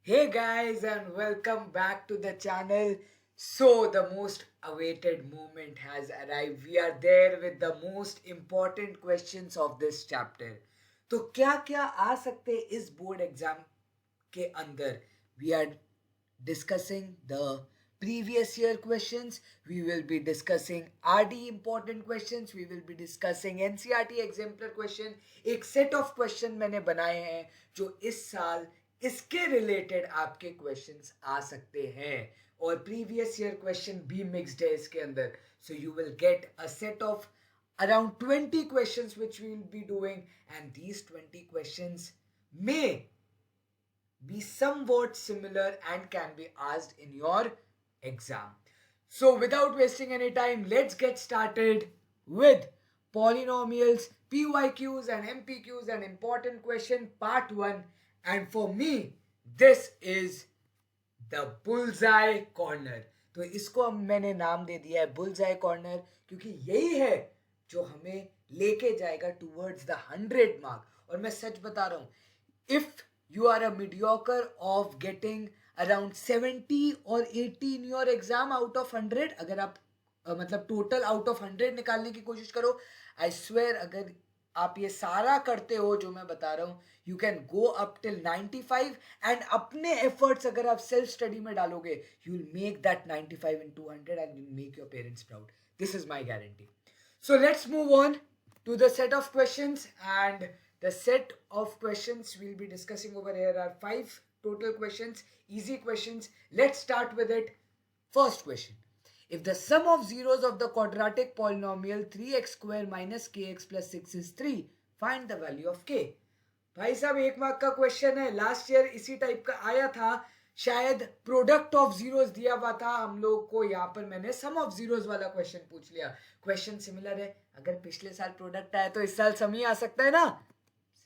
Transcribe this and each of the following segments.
Hey guys, and welcome back to the channel. So, the most awaited moment has arrived. We are there with the most important questions of this chapter. तो क्या क्या आ सकते हैं इस board exam के अंदर? We are discussing the previous year questions. We will be discussing RD important questions. We will be discussing NCRT exemplar question. एक set of question मैंने बनाए हैं जो इस साल इसके रिलेटेड आपके क्वेश्चंस आ सकते हैं और प्रीवियस ईयर क्वेश्चन भी मिक्स्ड है इसके अंदर. So you will get a set of around 20 questions which we will be doing, and these 20 questions may be somewhat similar and can be asked in your exam. So without wasting any time, let's get started with polynomials, PYQs and MPQs and important question part 1. And for me, this is the bullseye corner. तो इसको मैंने नाम दे दिया है bullseye corner क्योंकि यही है जो हमें लेके जाएगा टूवर्ड्स द 100 मार्क. और मैं सच बता रहा हूं, if you are a mediocre of getting around 70 और 80 in your exam out of 100, अगर आप मतलब टोटल आउट ऑफ 100 निकालने की कोशिश करो, आई स्वेयर अगर आप ये सारा करते हो जो मैं बता रहा हूँ, you can go up till 95. And अपने एफर्ट्स अगर आप सेल्फ स्टडी में डालोगे, you will make that 95 in 200 and you make your parents proud. This is my guarantee. So let's move on to the set of questions, and the set of questions we'll be discussing over here are 5 total questions, easy questions. Let's start with it. First question: if the sum of zeros of the quadratic polynomial 3x square minus kx plus 6 is 3, find the value of k. भाई साहब, 1 mark का question है. Last year इसी type का आया था, शायद product of zeros दिया हुआ था हम लोग को. यहाँ पर मैंने सम ऑफ जीरोस वाला क्वेश्चन पूछ लिया. क्वेश्चन सिमिलर है. अगर पिछले साल प्रोडक्ट आया तो इस साल सम ही आ सकता है ना.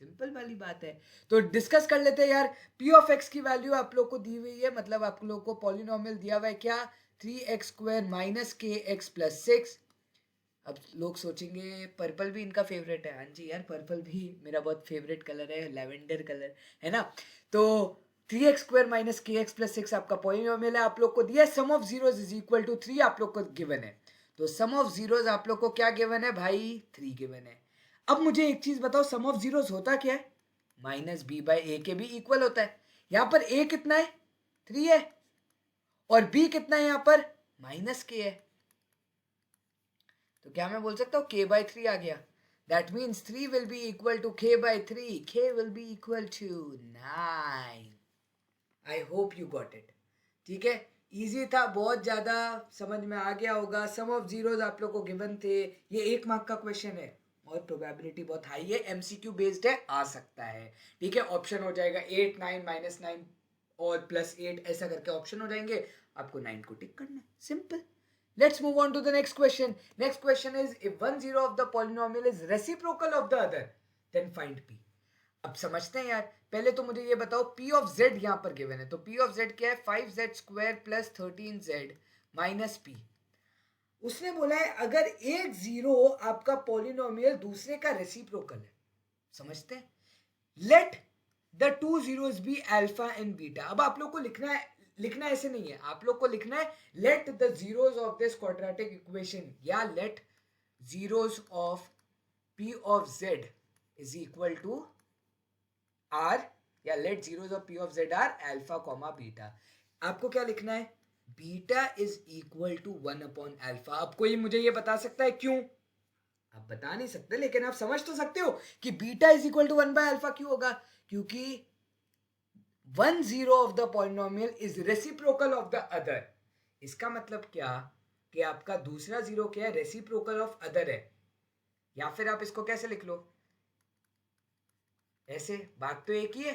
सिंपल वाली बात है. तो डिस्कस कर लेते हैं यार. पी ऑफ एक्स की वैल्यू आप लोग को दी हुई है, मतलब आप लोग को पॉलिनोमियल दिया हुआ है क्या, 3x² माइनस के एक्स प्लस 6. अब लोग सोचेंगे पर्पल भी इनका फेवरेट है. हाँ जी यार, पर्पल भी मेरा बहुत फेवरेट कलर है, लेवेंडर कलर है ना. तो 3x² माइनस के एक्स प्लस 6 आपका पॉलिनोमियल है, आप लोग को दिया है. Sum of zeros is equal to 3 आप लोग को गिवन है. तो सम ऑफ जीरोज आप लोग को क्या गिवन है भाई, 3 गिवन है. अब मुझे एक चीज बताओ, सम ऑफ जीरोज होता क्या है, माइनस बी बाई ए के भी इक्वल होता है. यहां पर ए कितना है, 3 है, और बी कितना है यहां पर, माइनस के है. तो क्या मैं बोल सकता हूँ k/3 आ गया. That means 3 will be equal to k/3. k will be equal to 9. I hope you got it. ठीक है, इजी था, बहुत ज्यादा समझ में आ गया होगा. सम ऑफ जीरोज आप लोग को गिवन थे. ये 1 मार्क का क्वेश्चन है और प्रोबेबिलिटी बहुत हाई है, एमसीक्यू बेस्ड है, आ सकता है. ठीक है, ऑप्शन हो जाएगा 8, 9, -9 और +8, ऐसा करके ऑप्शन हो जाएंगे. आपको 9 को टिक करना है, simple. Let's move on to the next question. Next question is, if one zero of the polynomial is reciprocal of the other, then find p. अब समझते हैं यार. पहले तो मुझे ये बताओ, p of z यहां पर गिवन है. तो p of z क्या है, 5z² plus 13z minus p. उसने बोला है अगर एक जीरो आपका पॉलिनोमियल दूसरे का रेसिप्रोकल है. समझते हैं. Let the two zeros be alpha and beta. अब आप लोग को लिखना ऐसे नहीं है, आप लोग को लिखना है let the zeros of this quadratic equation, या let zeros of p of z is equal to r, या let zeros of p of z are alpha comma beta. आपको क्या लिखना है, beta is equal to one by alpha. अब कोई मुझे ये बता सकता है क्यों? आप बता नहीं सकते, लेकिन आप समझ तो सकते हो कि बीटा इज इक्वल टू 1/अल्फा क्यों होगा. क्योंकि 1 0 of the polynomial is reciprocal of the other. इसका मतलब क्या, कि आपका दूसरा जीरो क्या है, रेसिप्रोकल ऑफ अदर है. या फिर आप इसको कैसे लिख लो, ऐसे, बात तो एक ही है,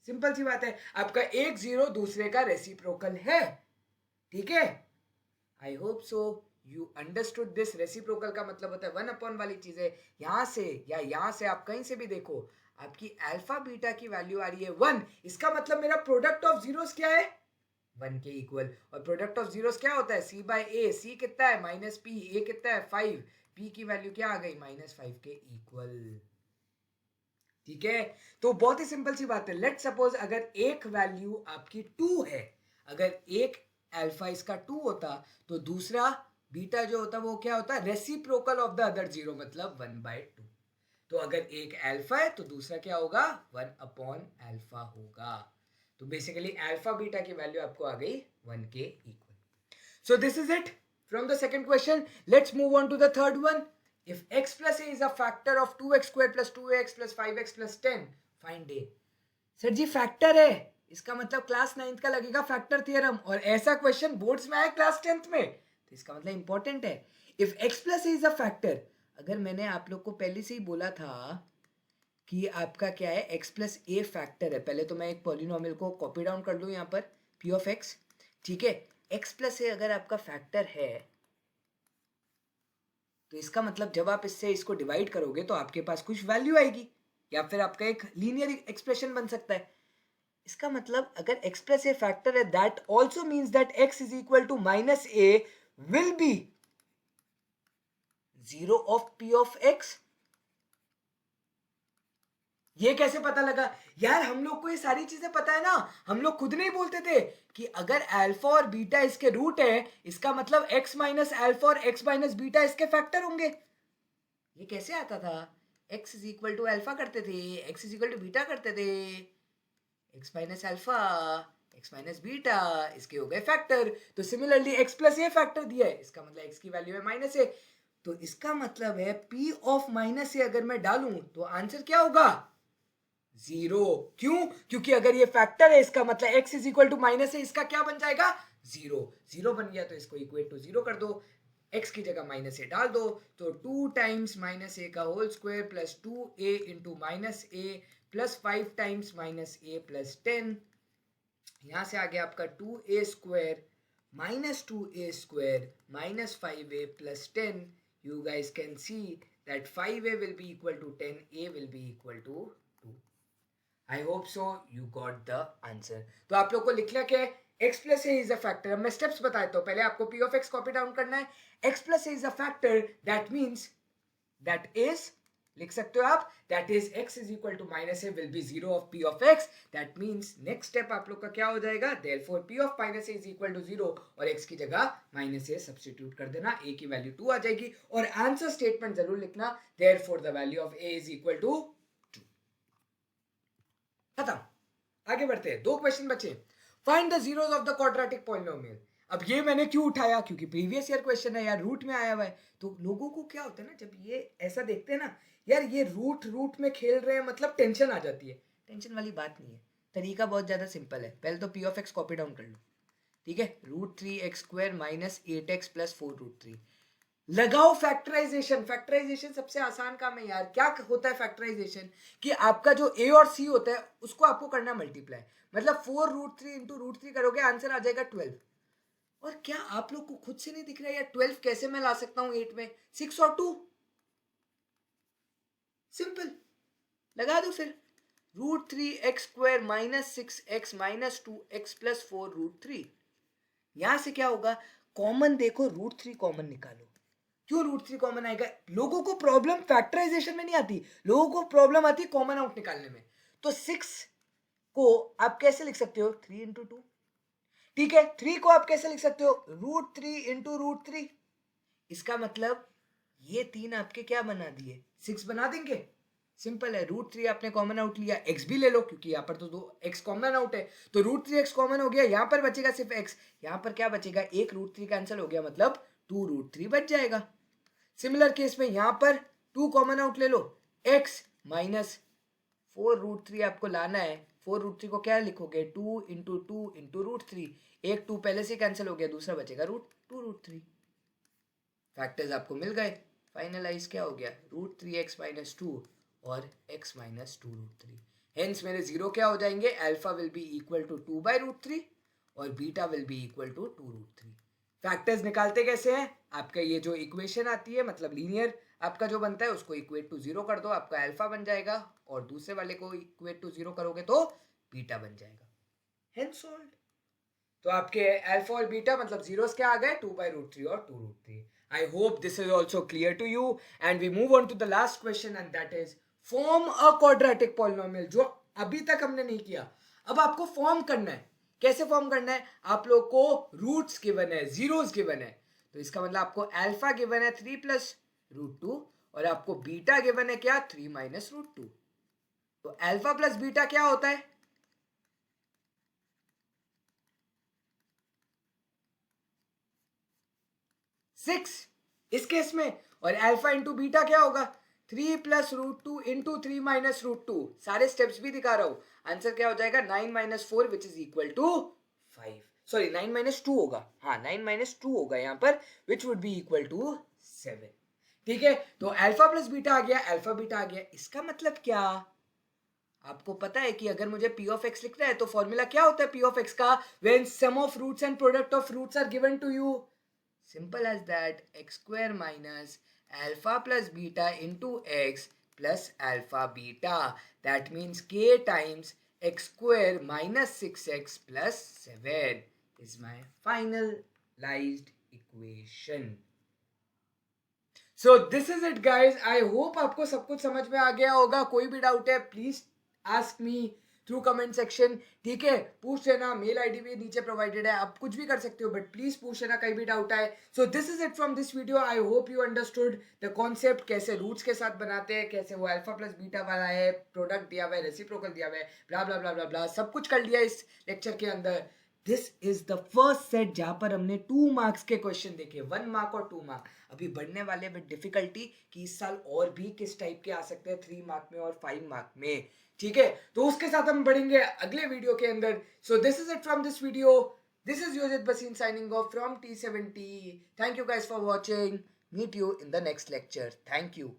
सिंपल सी बात है. आपका एक जीरो दूसरे का रेसिप्रोकल है. ठीक है, I hope so you understood this. Reciprocal का मतलब होता है 1 वाली चीजें. यहां से या यहां से आप कहीं से भी देखो, आपकी अल्फा बीटा की वैल्यू आ रही है 1. इसका मतलब मेरा प्रोडक्ट ऑफ जीरोस क्या है, 1 के इक्वल. और प्रोडक्ट ऑफ जीरोस क्या होता है, c/a. c कितना है, -p. a कितना है, 5. p की वैल्यू क्या आ गई, -5 के इक्वल. ठीक है, तो बहुत ही सिंपल सी बात है. लेट सपोज अगर एक वैल्यू आपकी 2 है, अगर एक अल्फा इसका 2 होता तो दूसरा बीटा जो होता वो क्या होता, reciprocal of the other zero, मतलब 1/2. तो अगर एक अल्फा है तो दूसरा क्या होगा, 1/अल्फा होगा. तो बेसिकली अल्फा बीटा की वैल्यू आपको आ गई 1 के equal. So this is it from the second question. Let's move on to the third one. If x plus a is a factor of 2x square plus 2x plus 5x plus 10, find a. Sir ji factor है, इसका मतलब class 9th का लगेगा factor theorem, और ऐसा question boards में आया class 10th में, तो इसका मतलब इंपॉर्टेंट है. If x plus A is a factor, अगर मैंने आप लोग को पहले से ही बोला था कि आपका क्या है, x प्लस ए फैक्टर है. पहले तो मैं एक पॉलिनोमियल को कॉपी डाउन कर लूँ यहाँ पर, p ऑफ x. ठीक है, x प्लस ए अगर आपका फैक्टर है तो इसका मतलब जब आप इससे इसको डिवाइड करोगे तो आपके पास कुछ वैल्यू आएगी, या फिर आपका एक लीनियर एक्सप्रेशन बन सकता है. इसका मतलब अगर x प्लस ए फैक्टर है, that also means that x is equal to minus a will be zero of p of x. ये कैसे पता लगा यार, हम लोग को ये सारी चीजें पता है ना, हम लोग खुद नहीं बोलते थे कि अगर अल्फा और बीटा इसके रूट है, इसका मतलब x माइनस अल्फा और x माइनस बीटा इसके फैक्टर होंगे. ये कैसे आता था, x is equal to alpha करते थे, x is equal to beta करते थे, x minus alpha x minus beta इसके हो गए फैक्टर. तो similarly x plus a factor दिया है, इसका मतलब x की वैल्यू है माइनस ए, तो इसका मतलब है p ऑफ माइनस ए अगर मैं डालूं तो आंसर क्या होगा, जीरो. क्यों, क्योंकि अगर ये फैक्टर है इसका मतलब x is equal to minus है, इसका क्या बन जाएगा, जीरो. जीरो बन गया तो इसको इक्वेट टू जीरो कर दो, x की जगह माइनस ए डाल दो, तो 2 टाइम्स माइनस ए का whole square plus 2a into minus a plus 5 times minus a plus 10. यहां से आ गया आपका 2a square minus 2a square minus 5a plus 10. You guys can see that 5a will be equal to 10, a will be equal to 2. I hope so you got the answer. तो आप लोग को लिख लिया कि x plus a is a factor. अब मैं steps बताया, तो पहले आपको p of x copy down करना है. x plus a is a factor, that means that is, लिख सकते हो आप, that is x is equal to minus a will be zero of p of x. That means next step आप लोग का क्या हो जाएगा, therefore p of minus a is equal to zero, और x की जगह minus a सब्स्टिट्यूट कर देना, a की वैल्यू 2 आ जाएगी, और आंसर स्टेटमेंट जरूर लिखना, therefore the value of a is equal to 2. खत्म. आगे बढ़ते हैं, 2 क्वेश्चन बचे. Find the zeros of the quadratic polynomial. अब ये मैंने क्यों उठाया, क्योंकि प्रीवियस ईयर क्वेश्चन है यार, रूट में आया हुआ है. तो लोगों को क्या होता है ना, जब ये ऐसा देखते हैं ना, यार ये रूट में खेल रहे हैं, मतलब टेंशन आ जाती है. टेंशन वाली बात नहीं है, तरीका बहुत ज्यादा सिंपल है. पहले तो p of x copy down कर लो. ठीक है, √3x² माइनस 8x प्लस 4√3. लगाओ फैक्टराइजेशन. फैक्टराइजेशन सबसे आसान काम है यार. क्या होता है फैक्टराइजेशन, कि आपका जो a और c होता है उसको आपको करना मल्टीप्लाई, मतलब 4√3 इंटू √3 करोगे, आंसर आ जाएगा 12. और क्या आप लोग को खुद से नहीं दिख रहा है यार, 12 कैसे मैं ला सकता हूं 8 में, 6 और 2, सिंपल. लगा दो फिर, √3x² minus 6x minus 2x plus 4√3. यहां से क्या होगा, कॉमन देखो, √3 कॉमन निकालो. क्यों √3 कॉमन आएगा, लोगों को प्रॉब्लम फैक्टराइजेशन में नहीं आती, लोगों को प्रॉब्लम आती है कॉमन आउट निकालने में. तो 6 को आप कैसे लिख सकते हो, 3 इंटू 2. ठीक है, 3 को आप कैसे लिख सकते हो, √3 इंटू √3. इसका मतलब ये 3 आपके क्या बना दिए, 6 बना देंगे. सिंपल है, √3 आपने कॉमन आउट लिया, x भी ले लो क्योंकि यहाँ पर तो 2x कॉमन आउट है, तो √3x कॉमन हो गया, यहाँ पर बचेगा सिर्फ x. यहाँ पर क्या बचेगा, एक √3 कैंसिल हो गया, मतलब 2√3 बच जाएगा. सिमिलर केस में यहाँ पर 2 कॉमन आउट ले लो, x माइनस 4√3 आपको लाना है. 4√3 को क्या लिखोगे, 2 इंटू 2 इंटू √3. एक 2 पहले से कैंसिल हो गया, दूसरा बचेगा √2√3. फैक्टर्स आपको मिल गए. फाइनलाइज क्या हो गया, √3x माइनस 2 और x माइनस 2√3. हेंस मेरे जीरो क्या हो जाएंगे, alpha will be equal to 2/√3 और beta will be equal to 2√3. Factors निकालते कैसे हैं, आपका ये जो इक्वेशन आती है, मतलब लीनियर आपका जो बनता है, उसको इक्वेट टू जीरो कर दो, आपका अल्फा बन जाएगा, और दूसरे वाले को इक्वेट टू जीरो करोगे तो बीटा बन जाएगा. Hence solved. तो आपके अल्फा और बीटा मतलब जीरोस क्या आ गए, 2/√3 और 2√3. I hope this is also clear to you, and we move on to the last question, and that is form a quadratic polynomial, जो अभी तक हमने नहीं किया। अब आपको फॉर्म करना है। कैसे फॉर्म करना है? आप लोग को रूट्स गिवन है, जीरोस गिवन है, तो इसका मतलब आपको अल्फा गिवन है 3 प्लस रूट टू, और आपको बीटा गिवन है क्या? 3 माइनस रूट टू। तो अल्फा प्लस बीटा क्या होता है? 6 इस केस में। और अल्फा इंटू बीटा क्या होगा? 3 plus root two into 3 minus root two. सारे स्टेप्स भी दिखा रहा हूं। आंसर क्या हो जाएगा? 9 minus 4 which is equal to 5। Sorry 9 minus 2 होगा, हाँ 9 माइनस 2 होगा यहाँ पर, which would be equal to 7। ठीक है, तो अल्फा प्लस बीटा आ गया, अल्फा बीटा आ गया। इसका मतलब क्या? आपको पता है कि अगर मुझे p ऑफ x लिखना है तो फॉर्मूला क्या होता है p ऑफ x का? When sum of roots and product of roots are given to you, simple as that, x square minus alpha plus beta into x plus alpha beta, that means k times x square minus 6x plus 7 is my finalized equation. So this is it guys, I hope आपको सब कुछ समझ में आ गया होगा। कोई भी doubt है please ask me through comment section. ठीक है, पूछ लेना, मेल आईडी भी नीचे प्रोवाइडेड है, आप कुछ भी कर सकते हो, बट प्लीज पूछ लेना कहीं भी डाउट आए। सो this is it from this video. I hope you understood the concept, कैसे रूट्स के साथ बनाते हैं, कैसे वो अल्फा प्लस बीटा वाला है, प्रोडक्ट दिया हुआ है, रेसिप्रोकल दिया हुआ है, ब्ला ब्ला ब्ला ब्ला ब्ला, सब कुछ कर लिया इस लेक्चर के अंदर। This is the first set जहां पर हमने 2 मार्क्स के क्वेश्चन देखे, 1 मार्क और 2 मार्क। अभी बढ़ने वाले विद डिफिकल्टी कि इस साल और भी किस टाइप के आ सकते हैं 3 मार्क में और 5 मार्क में। ठीक है, तो उसके साथ हम बढ़ेंगे अगले वीडियो के अंदर। So this is it from this video. This is योजित बसीन signing off from T70। Thank you guys for watching. Meet you in the next lecture. Thank you.